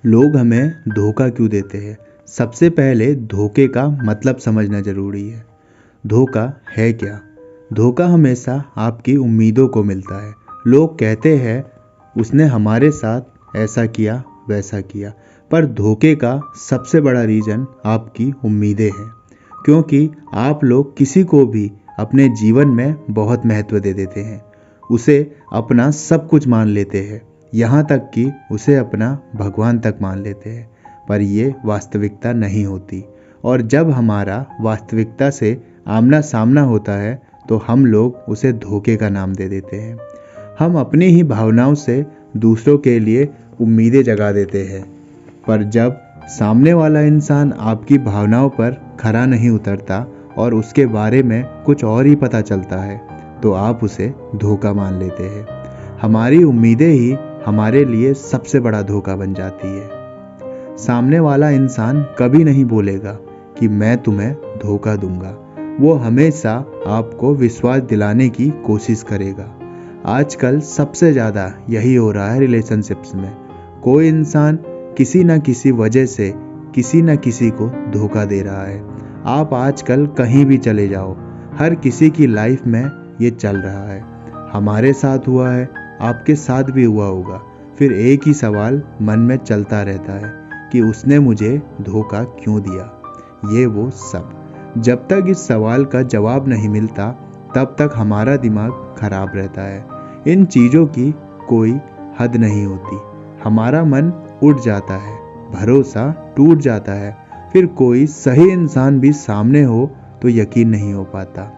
लोग हमें धोखा क्यों देते हैं? सबसे पहले धोखे का मतलब समझना जरूरी है। धोखा है क्या? धोखा हमेशा आपकी उम्मीदों को मिलता है। लोग कहते हैं उसने हमारे साथ ऐसा किया वैसा किया, पर धोखे का सबसे बड़ा रीजन आपकी उम्मीदें हैं। क्योंकि आप लोग किसी को भी अपने जीवन में बहुत महत्व दे देते हैं, उसे अपना सब कुछ मान लेते हैं, यहाँ तक कि उसे अपना भगवान तक मान लेते हैं, पर ये वास्तविकता नहीं होती। और जब हमारा वास्तविकता से आमना सामना होता है तो हम लोग उसे धोखे का नाम दे देते हैं। हम अपनी ही भावनाओं से दूसरों के लिए उम्मीदें जगा देते हैं, पर जब सामने वाला इंसान आपकी भावनाओं पर खरा नहीं उतरता और उसके बारे में कुछ और ही पता चलता है तो आप उसे धोखा मान लेते हैं। हमारी उम्मीदें ही हमारे लिए सबसे बड़ा धोखा बन जाती है। सामने वाला इंसान कभी नहीं बोलेगा कि मैं तुम्हें धोखा दूंगा, वो हमेशा आपको विश्वास दिलाने की कोशिश करेगा। आजकल सबसे ज़्यादा यही हो रहा है रिलेशनशिप्स में। कोई इंसान किसी न किसी वजह से किसी न किसी को धोखा दे रहा है। आप आजकल कहीं भी चले जाओ, हर किसी की लाइफ में ये चल रहा है। हमारे साथ हुआ है, आपके साथ भी हुआ होगा। फिर एक ही सवाल मन में चलता रहता है कि उसने मुझे धोखा क्यों दिया, ये वो सब। जब तक इस सवाल का जवाब नहीं मिलता तब तक हमारा दिमाग खराब रहता है। इन चीज़ों की कोई हद नहीं होती। हमारा मन उठ जाता है, भरोसा टूट जाता है, फिर कोई सही इंसान भी सामने हो तो यकीन नहीं हो पाता।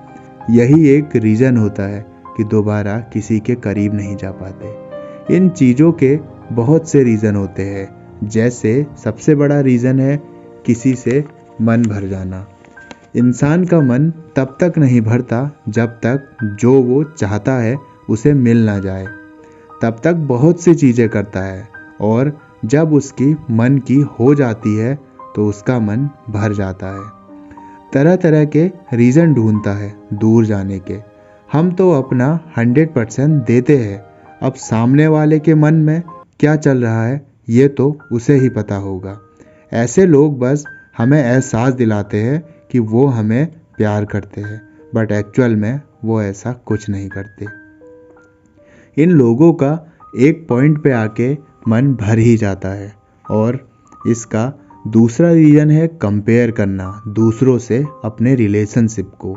यही एक रीज़न होता है कि दोबारा किसी के करीब नहीं जा पाते। इन चीज़ों के बहुत से रीज़न होते हैं, जैसे सबसे बड़ा रीज़न है किसी से मन भर जाना। इंसान का मन तब तक नहीं भरता जब तक जो वो चाहता है उसे मिल ना जाए। तब तक बहुत सी चीज़ें करता है और जब उसकी मन की हो जाती है तो उसका मन भर जाता है। तरह तरह के रीज़न ढूंढता है दूर जाने के। हम तो अपना 100% देते हैं। अब सामने वाले के मन में क्या चल रहा है ये तो उसे ही पता होगा। ऐसे लोग बस हमें एहसास दिलाते हैं कि वो हमें प्यार करते हैं, बट एक्चुअल में वो ऐसा कुछ नहीं करते। इन लोगों का एक पॉइंट पे आके मन भर ही जाता है। और इसका दूसरा रीज़न है कंपेयर करना दूसरों से अपने रिलेशनशिप को।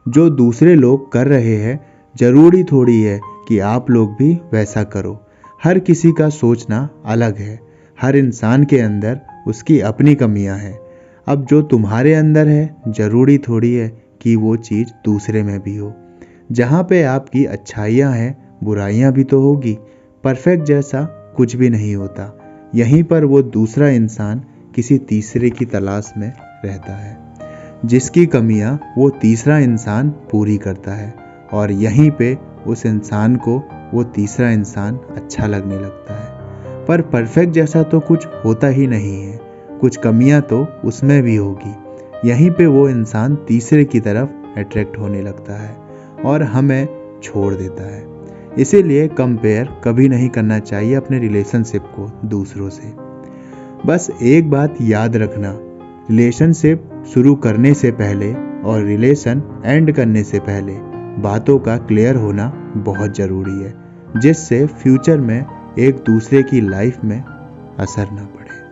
जो दूसरे लोग कर रहे हैं ज़रूरी थोड़ी है कि आप लोग भी वैसा करो। हर किसी का सोचना अलग है। हर इंसान के अंदर उसकी अपनी कमियां हैं। अब जो तुम्हारे अंदर है ज़रूरी थोड़ी है कि वो चीज़ दूसरे में भी हो। जहाँ पे आपकी अच्छाइयाँ हैं बुराइयाँ भी तो होगी। परफेक्ट जैसा कुछ भी नहीं होता। यहीं पर वो दूसरा इंसान किसी तीसरे की तलाश में रहता है, जिसकी कमियां वो तीसरा इंसान पूरी करता है, और यहीं पे उस इंसान को वो तीसरा इंसान अच्छा लगने लगता है। पर परफेक्ट जैसा तो कुछ होता ही नहीं है, कुछ कमियां तो उसमें भी होगी। यहीं पे वो इंसान तीसरे की तरफ अट्रैक्ट होने लगता है और हमें छोड़ देता है। इसीलिए कंपेयर कभी नहीं करना चाहिए अपने रिलेशनशिप को दूसरों से। बस एक बात याद रखना, रिलेशनशिप शुरू करने से पहले और रिलेशन एंड करने से पहले बातों का क्लियर होना बहुत ज़रूरी है, जिससे फ्यूचर में एक दूसरे की लाइफ में असर ना पड़े।